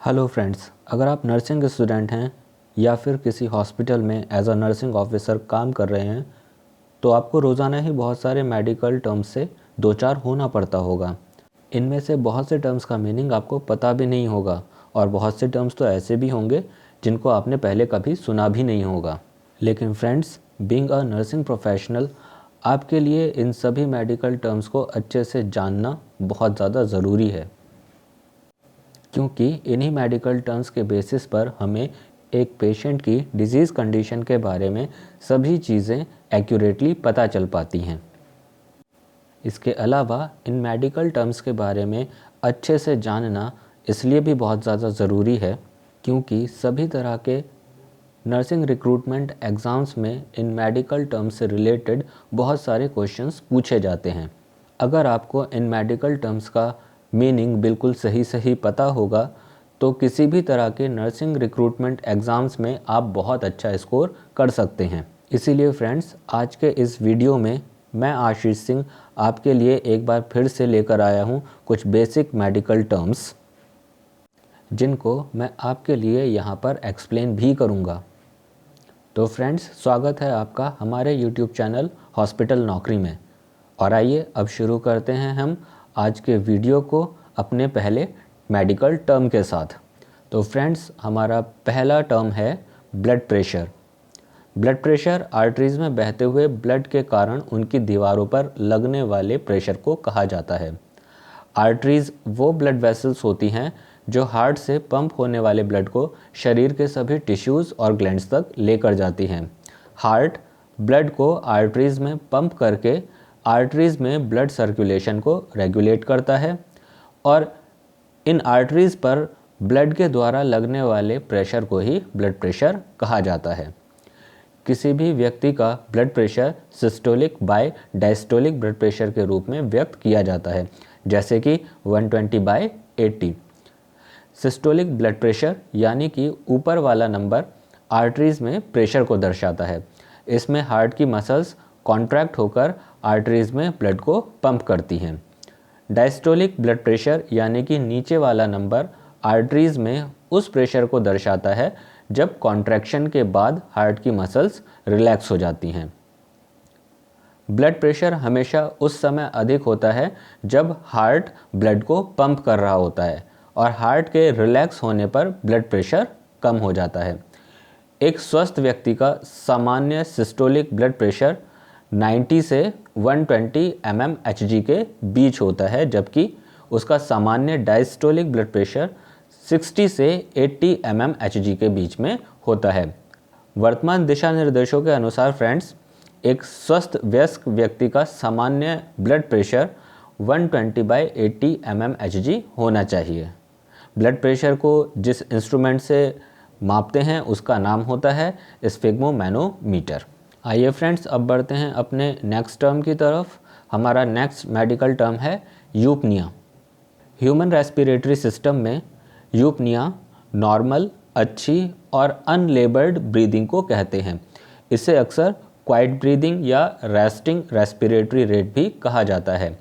Hello friends, अगर आप nursing student हैं या फिर किसी हॉस्पिटल में एज अ नर्सिंग ऑफिसर काम कर रहे हैं तो आपको रोज़ाना ही बहुत सारे मेडिकल टर्म्स से दो चार होना पड़ता होगा। इनमें से बहुत से टर्म्स का मीनिंग आपको पता भी नहीं होगा और बहुत से टर्म्स तो ऐसे भी होंगे जिनको आपने पहले कभी सुना भी नहीं होगा। लेकिन friends, being a nursing professional आपके लिए इन सभी मेडिकल टर्म्स को अच्छे से जानना बहुत ज़्यादा ज़रूरी है, क्योंकि इन्हीं मेडिकल टर्म्स के बेसिस पर हमें एक पेशेंट की डिजीज़ कंडीशन के बारे में सभी चीज़ें एक्यूरेटली पता चल पाती हैं। इसके अलावा इन मेडिकल टर्म्स के बारे में अच्छे से जानना इसलिए भी बहुत ज़्यादा ज़रूरी है क्योंकि सभी तरह के नर्सिंग रिक्रूटमेंट एग्ज़ाम्स में इन मेडिकल टर्म्स से रिलेटेड बहुत सारे क्वेश्चंस पूछे जाते हैं। अगर आपको इन मेडिकल टर्म्स का मीनिंग बिल्कुल सही पता होगा तो किसी भी तरह के नर्सिंग रिक्रूटमेंट एग्ज़ाम्स में आप बहुत अच्छा स्कोर कर सकते हैं। इसीलिए फ्रेंड्स, आज के इस वीडियो में मैं आशीष सिंह आपके लिए एक बार फिर से लेकर आया हूँ कुछ बेसिक मेडिकल टर्म्स, जिनको मैं आपके लिए यहाँ पर एक्सप्लेन भी करूँगा। तो फ्रेंड्स, स्वागत है आपका हमारे YouTube चैनल हॉस्पिटल नौकरी में। और आइए अब शुरू करते हैं हम आज के वीडियो को अपने पहले मेडिकल टर्म के साथ। तो फ्रेंड्स, हमारा पहला टर्म है blood pressure. Blood pressure arteries में बहते हुए ब्लड के कारण उनकी दीवारों पर लगने वाले प्रेशर को कहा जाता है। आर्टरीज वो ब्लड वेसल्स होती हैं जो हार्ट से पंप होने वाले ब्लड को शरीर के सभी टिश्यूज़ और ग्लैंड्स तक लेकर जाती हैं। हार्ट ब्लड को आर्टरीज में पंप करके आर्टरीज में ब्लड सर्कुलेशन को रेगुलेट करता है और इन आर्टरीज पर ब्लड के द्वारा लगने वाले प्रेशर को ही ब्लड प्रेशर कहा जाता है। किसी भी व्यक्ति का blood pressure systolic by diastolic blood pressure के रूप में व्यक्त किया जाता है, जैसे कि 120/80। सिस्टोलिक ब्लड प्रेशर यानी कि ऊपर वाला नंबर आर्टरीज में प्रेशर को दर्शाता है। इसमें हार्ट की मसल्स कॉन्ट्रैक्ट होकर आर्टरीज में ब्लड को पंप करती हैं। डायस्टोलिक ब्लड प्रेशर यानी कि नीचे वाला नंबर आर्टरीज में उस प्रेशर को दर्शाता है जब कॉन्ट्रैक्शन के बाद हार्ट की मसल्स रिलैक्स हो जाती हैं। ब्लड प्रेशर हमेशा उस समय अधिक होता है जब हार्ट ब्लड को पंप कर रहा होता है और हार्ट के रिलैक्स होने पर ब्लड प्रेशर कम हो जाता है। एक स्वस्थ व्यक्ति का सामान्य सिस्टोलिक ब्लड प्रेशर 90 से 120 mmHg के बीच होता है, जबकि उसका सामान्य डायस्टोलिक ब्लड प्रेशर 60 से 80 mmHg के बीच में होता है। वर्तमान दिशा निर्देशों के अनुसार फ्रेंड्स, एक स्वस्थ वयस्क व्यक्ति का सामान्य ब्लड प्रेशर 120/80 mmHg होना चाहिए। ब्लड प्रेशर को जिस इंस्ट्रूमेंट से मापते हैं उसका नाम होता है स्फिग्मोमैनोमीटर। आइए फ्रेंड्स, अब बढ़ते हैं अपने नेक्स्ट टर्म की तरफ। हमारा नेक्स्ट मेडिकल टर्म है यूपनिया। ह्यूमन रेस्पिरेटरी सिस्टम में यूपनिया नॉर्मल, अच्छी और अनलेबर्ड ब्रीदिंग को कहते हैं। इसे अक्सर क्वाइट ब्रीदिंग या रेस्टिंग रेस्पिरेटरी रेट भी कहा जाता है।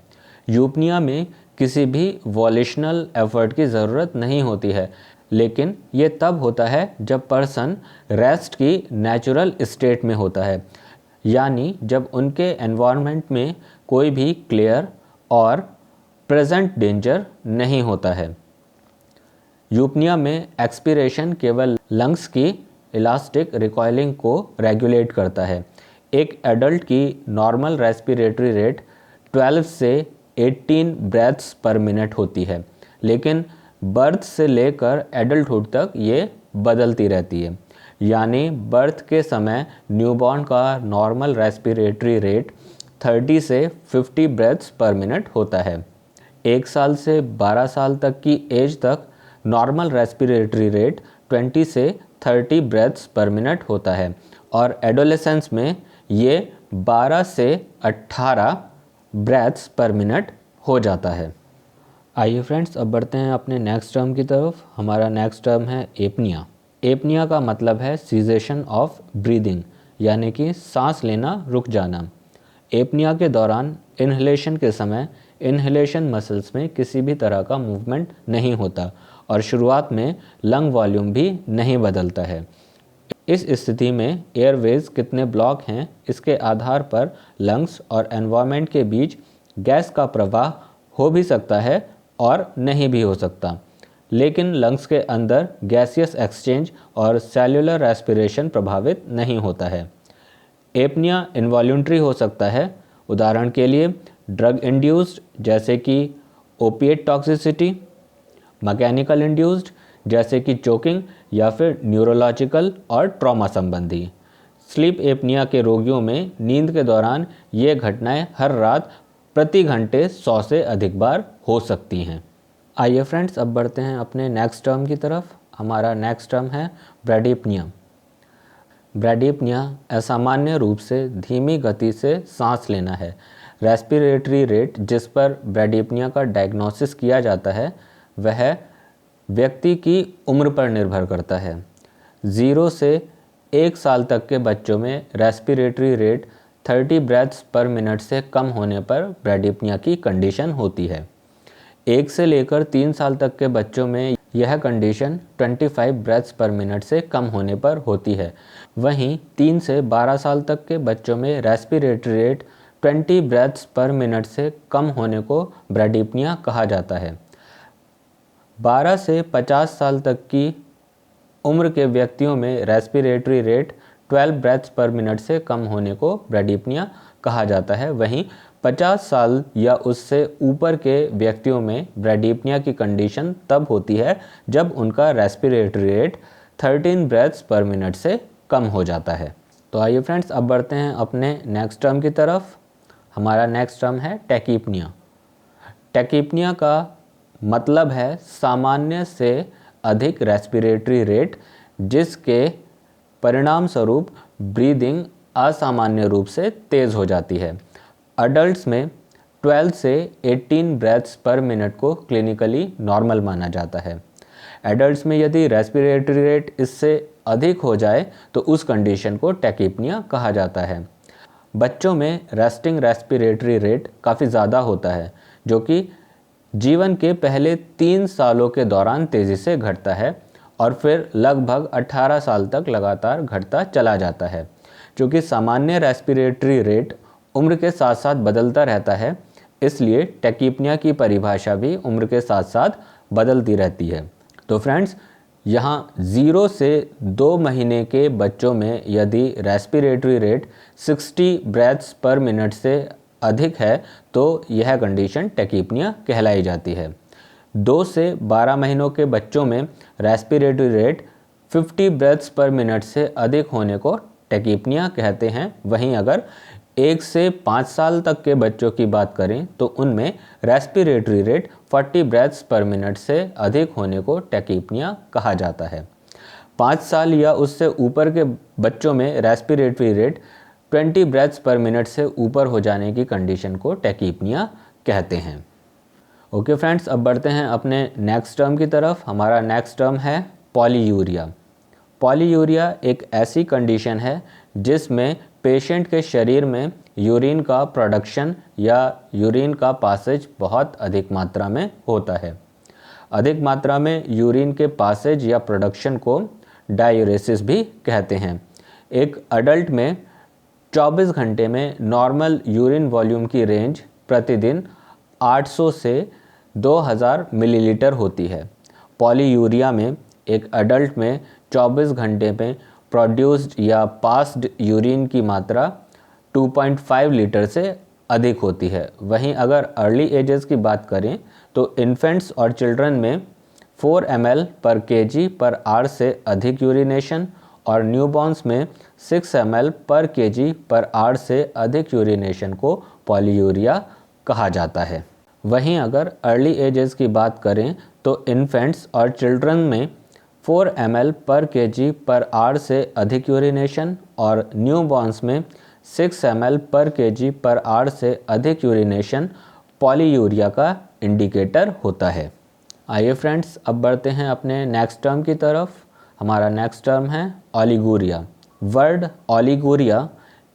यूपनिया में किसी भी वॉल्यूशनल एफर्ट की ज़रूरत नहीं होती है, लेकिन ये तब होता है जब पर्सन रेस्ट की नेचुरल स्टेट में होता है, यानी जब उनके एनवायरनमेंट में कोई भी क्लियर और प्रेजेंट डेंजर नहीं होता है। यूपनिया में एक्सपीरेशन केवल लंग्स की इलास्टिक रिकॉइलिंग को रेगुलेट करता है। एक एडल्ट की नॉर्मल रेस्पिरेटरी रेट 12 से 18 ब्रेथ्स पर मिनट होती है, लेकिन बर्थ से लेकर एडल्टहुड तक ये बदलती रहती है। यानी बर्थ के समय न्यूबॉर्न का नॉर्मल रेस्पिरेटरी रेट 30 से 50 ब्रेथ्स पर मिनट होता है। 1 साल से 12 साल तक की एज तक नॉर्मल रेस्पिरेटरी रेट 20 से 30 ब्रेथ्स पर मिनट होता है और एडोलेसेंस में ये 12 से 18 ब्रेथ्स पर मिनट हो जाता है। आइए फ्रेंड्स, अब बढ़ते हैं अपने नेक्स्ट टर्म की तरफ। हमारा नेक्स्ट टर्म है एपनिया। एपनिया का मतलब है सीजेशन ऑफ ब्रीदिंग, यानी कि सांस लेना रुक जाना। एपनिया के दौरान इन्हेलेशन के समय इन्हेलेशन मसल्स में किसी भी तरह का मूवमेंट नहीं होता और शुरुआत में लंग वॉल्यूम भी नहीं बदलता है। इस स्थिति में एयरवेज कितने ब्लॉक हैं, इसके आधार पर लंग्स और एनवायरनमेंट के बीच गैस का प्रवाह हो भी सकता है और नहीं भी हो सकता, लेकिन लंग्स के अंदर गैसियस एक्सचेंज और सेल्युलर रेस्पिरेशन प्रभावित नहीं होता है। एपनिया इनवॉल्यूंट्री हो सकता है, उदाहरण के लिए ड्रग इंड्यूस्ड जैसे कि ओपिएट टॉक्सिसिटी, मैकेनिकल इंड्यूस्ड जैसे कि चोकिंग, या फिर न्यूरोलॉजिकल और ट्रॉमा संबंधी। स्लीप एपनिया के रोगियों में नींद के दौरान ये घटनाएं हर रात प्रति घंटे 100 से अधिक बार हो सकती हैं। आइए फ्रेंड्स, अब बढ़ते हैं अपने नेक्स्ट टर्म की तरफ। हमारा नेक्स्ट टर्म है ब्रैडीपनिया। ब्रैडीपनिया असामान्य रूप से धीमी गति से सांस लेना है। रेस्पिरेटरी रेट जिस पर ब्रैडीपनिया का डायग्नोसिस किया जाता है वह व्यक्ति की उम्र पर निर्भर करता है। 0 से 1 साल तक के बच्चों में रेस्पिरेटरी रेट 30 ब्रेथ्स पर मिनट से कम होने पर ब्रैडीपनिया की कंडीशन होती है। 1 से लेकर 3 साल तक के बच्चों में यह कंडीशन 25 ब्रेथ्स पर मिनट से कम होने पर होती है। वहीं 3 से 12 साल तक के बच्चों में रेस्पिरेटरी रेट 20 ब्रेथ्स पर मिनट से कम होने को ब्रैडीपनिया कहा जाता है। 12 से 50 साल तक की उम्र के व्यक्तियों में रेस्पिरेटरी रेट 12 ब्रेथ्स पर मिनट से कम होने को ब्रैडीपनिया कहा जाता है। वहीं 50 साल या उससे ऊपर के व्यक्तियों में ब्रैडीपनिया की कंडीशन तब होती है जब उनका रेस्पिरेटरी रेट 13 ब्रेथ्स पर मिनट से कम हो जाता है। तो आइए फ्रेंड्स, अब बढ़ते हैं अपने नेक्स्ट टर्म की तरफ। हमारा नेक्स्ट टर्म है टैकीपनिया। टैकीपनिया का मतलब है सामान्य से अधिक रेस्पिरेटरी रेट, जिसके परिणाम स्वरूप ब्रीदिंग असामान्य रूप से तेज़ हो जाती है। अडल्ट्स में 12 से 18 ब्रेथ्स पर मिनट को क्लिनिकली नॉर्मल माना जाता है। एडल्ट्स में यदि रेस्पिरेटरी रेट इससे अधिक हो जाए तो उस कंडीशन को टैकीपनिया कहा जाता है। बच्चों में रेस्टिंग रेस्पिरेटरी रेट काफ़ी ज़्यादा होता है, जो कि जीवन के पहले 3 सालों के दौरान तेज़ी से घटता है और फिर लगभग 18 साल तक लगातार घटता चला जाता है। क्योंकि सामान्य रेस्पिरेटरी रेट उम्र के साथ साथ बदलता रहता है, इसलिए टैकीपनिया की परिभाषा भी उम्र के साथ साथ बदलती रहती है। तो फ्रेंड्स, यहाँ 0 से 2 महीने के बच्चों में यदि रेस्पिरेटरी रेट 60 ब्रेथ्स पर मिनट से अधिक है तो यह कंडीशन टैकीपनिया कहलाई जाती है। 2 से 12 महीनों के बच्चों में रेस्पिरेटरी रेट 50 ब्रेथ्स पर मिनट से अधिक होने को टैकीपनिया कहते हैं। वहीं अगर 1 से 5 साल तक के बच्चों की बात करें तो उनमें रेस्पिरेटरी रेट 40 ब्रेथ्स पर मिनट से अधिक होने को टैकीपनिया कहा जाता है। 5 साल या उससे ऊपर के बच्चों में रेस्पिरेटरी रेट 20 ब्रेथ्स पर मिनट से ऊपर हो जाने की कंडीशन को टैकीपनिया कहते हैं। ओके फ्रेंड्स, अब बढ़ते हैं अपने नेक्स्ट टर्म की तरफ। हमारा नेक्स्ट टर्म है पॉलीयूरिया। पॉलीयूरिया एक ऐसी कंडीशन है जिसमें पेशेंट के शरीर में यूरिन का प्रोडक्शन या यूरिन का पासेज बहुत अधिक मात्रा में होता है। अधिक मात्रा में यूरिन के पासेज या प्रोडक्शन को डायूरेसिस भी कहते हैं। एक अडल्ट में 24 घंटे में नॉर्मल यूरिन वॉल्यूम की रेंज प्रतिदिन 800 से 2000 मिलीलीटर होती है। पॉलीयूरिया में एक अडल्ट में 24 घंटे में प्रोड्यूस्ड या पास्ड यूरिन की मात्रा 2.5 लीटर से अधिक होती है। वहीं अगर अर्ली एजेस की बात करें तो इन्फेंट्स और चिल्ड्रन में 4 ml पर kg पर आवर से अधिक यूरिनेशन और न्यूबॉर्न्स में 6 ml पर kg पर आवर से अधिक यूरिनेशन को पॉलीयूरिया कहा जाता है। वहीं अगर अर्ली एजेस की बात करें तो इन्फेंट्स और चिल्ड्रन में 4 ml पर kg पर आवर से अधिक यूरिनेशन और न्यूबॉर्न्स में 6 ml पर kg पर आवर से अधिक यूरिनेशन पॉलीयूरिया का इंडिकेटर होता है। आइए फ्रेंड्स, अब बढ़ते हैं अपने नेक्स्ट टर्म की तरफ। हमारा नेक्स्ट टर्म है ओलिगोरिया। वर्ड ओलिगोरिया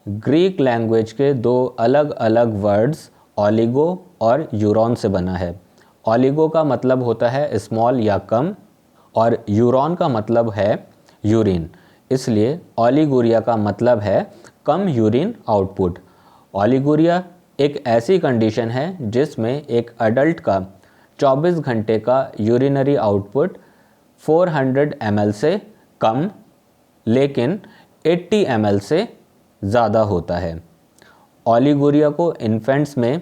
ग्रीक लैंग्वेज के 2 अलग अलग वर्ड्स ओलिगो और यूरोन से बना है। ओलिगो का मतलब होता है स्मॉल या कम, और यूरॉन का मतलब है यूरिन, इसलिए ओलिगोरिया का मतलब है कम यूरिन आउटपुट। ओलिगोरिया एक ऐसी कंडीशन है जिसमें एक अडल्ट का 24 घंटे का यूरिनरी आउटपुट 400 ml से कम लेकिन 80 ml से ज़्यादा होता है। ओलिगोरिया को इन्फेंट्स में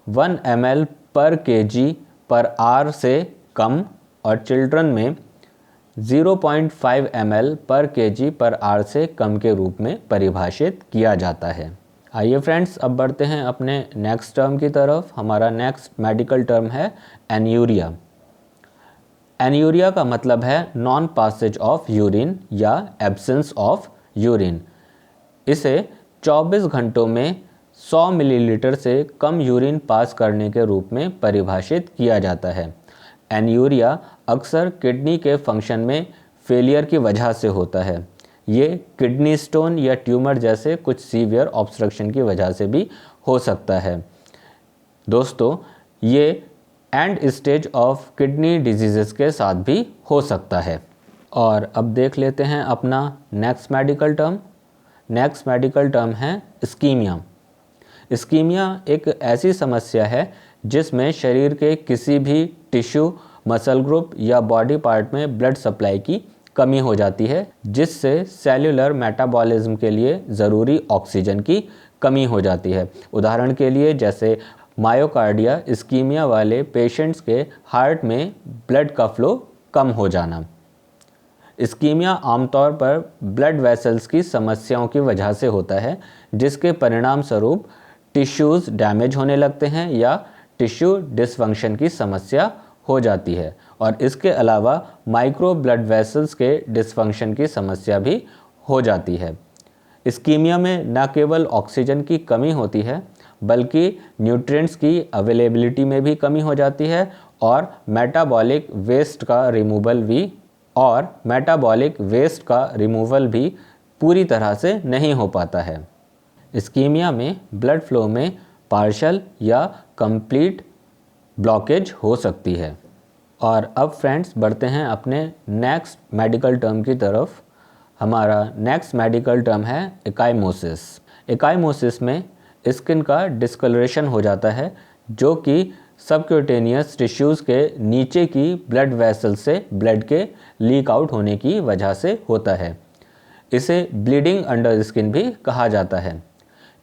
1 ml पर kg पर आवर से कम और चिल्ड्रन में 0.5 ml पर kg पर आवर से कम के रूप में परिभाषित किया जाता है। आइए फ्रेंड्स, अब बढ़ते हैं अपने नेक्स्ट टर्म की तरफ। हमारा नेक्स्ट मेडिकल टर्म है एन्यूरिया। एन्यूरिया का मतलब है नॉन पासेज ऑफ यूरिन या एब्सेंस ऑफ यूरिन। इसे 24 घंटों में 100 मिलीलीटर से कम यूरिन पास करने के रूप में परिभाषित किया जाता है। एन्यूरिया अक्सर किडनी के फंक्शन में फेलियर की वजह से होता है। ये किडनी स्टोन या ट्यूमर जैसे कुछ सीवियर ऑब्स्ट्रक्शन की वजह से भी हो सकता है। दोस्तों, ये and stage of kidney disease के साथ भी हो सकता है। और अब देख लेते हैं अपना next medical term. Next medical term है इस्कीमिया। इस्कीमिया एक ऐसी समस्या है जिसमें शरीर के किसी भी टिश्यू, मसल ग्रुप या बॉडी पार्ट में ब्लड सप्लाई की कमी हो जाती है, जिससे सेल्यूलर मेटाबॉलिज्म के लिए ज़रूरी ऑक्सीजन की कमी हो जाती है। उदाहरण के लिए जैसे मायोकार्डिया इस्कीमिया वाले पेशेंट्स के हार्ट में ब्लड का फ्लो कम हो जाना। इस्कीमिया आमतौर पर ब्लड वेसल्स की समस्याओं की वजह से होता है, जिसके परिणाम स्वरूप टिश्यूज़ डैमेज होने लगते हैं या टिश्यू डिसफंक्शन की समस्या हो जाती है। और इसके अलावा माइक्रो ब्लड वेसल्स के डिसफंक्शन की समस्या भी हो जाती है। इस्कीमिया में न केवल ऑक्सीजन की कमी होती है बल्कि न्यूट्रिएंट्स की अवेलेबिलिटी में भी कमी हो जाती है और मेटाबॉलिक वेस्ट का रिमूवल भी पूरी तरह से नहीं हो पाता है। इस्कीमिया में ब्लड फ्लो में पार्शियल या कंप्लीट ब्लॉकेज हो सकती है। और अब फ्रेंड्स बढ़ते हैं अपने नेक्स्ट मेडिकल टर्म की तरफ। हमारा नेक्स्ट मेडिकल टर्म है एकाइमोसिस। एकाइमोसिस में स्किन का डिस्कलरेशन हो जाता है, जो कि सबक्यूटेनियस टिश्यूज़ के नीचे की ब्लड वेसल से ब्लड के लीक आउट होने की वजह से होता है। इसे ब्लीडिंग अंडर स्किन भी कहा जाता है।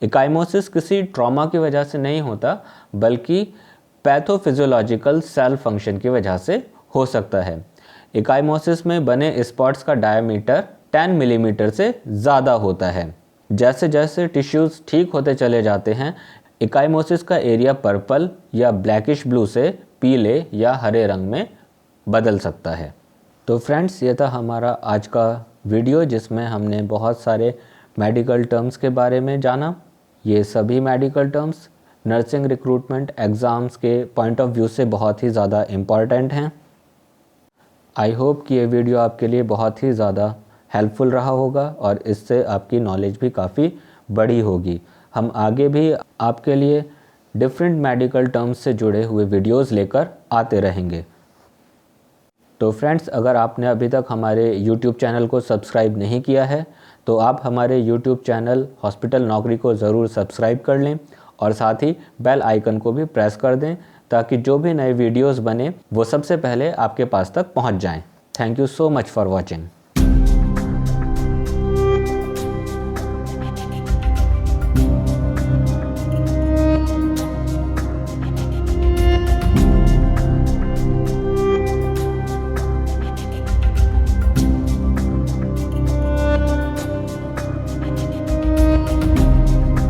एकाइमोसिस किसी ट्रॉमा की वजह से नहीं होता बल्कि पैथोफिजियोलॉजिकल सेल फंक्शन की वजह से हो सकता है। एकाइमोसिस में बने स्पॉट्स का डायमीटर 10 मिलीमीटर से ज़्यादा होता है। जैसे जैसे टिश्यूज़ ठीक होते चले जाते हैं, एकाइमोसिस का एरिया पर्पल या ब्लैकिश ब्लू से पीले या हरे रंग में बदल सकता है। तो फ्रेंड्स, ये था हमारा आज का वीडियो जिसमें हमने बहुत सारे मेडिकल टर्म्स के बारे में जाना। ये सभी medical terms nursing recruitment exams के पॉइंट ऑफ व्यू से बहुत ही ज़्यादा इम्पॉर्टेंट हैं। आई होप कि ये वीडियो आपके लिए बहुत ही ज़्यादा हेल्पफुल रहा होगा और इससे आपकी नॉलेज भी काफ़ी बड़ी होगी। हम आगे भी आपके लिए डिफरेंट मेडिकल टर्म्स से जुड़े हुए वीडियोस लेकर आते रहेंगे। तो फ्रेंड्स, अगर आपने अभी तक हमारे YouTube चैनल को सब्सक्राइब नहीं किया है तो आप हमारे YouTube चैनल हॉस्पिटल नौकरी को ज़रूर सब्सक्राइब कर लें और साथ ही बेल आइकन को भी प्रेस कर दें ताकि जो भी नए वीडियोस बने वो सबसे पहले आपके पास तक पहुंच जाएं। Thank you so much for watching.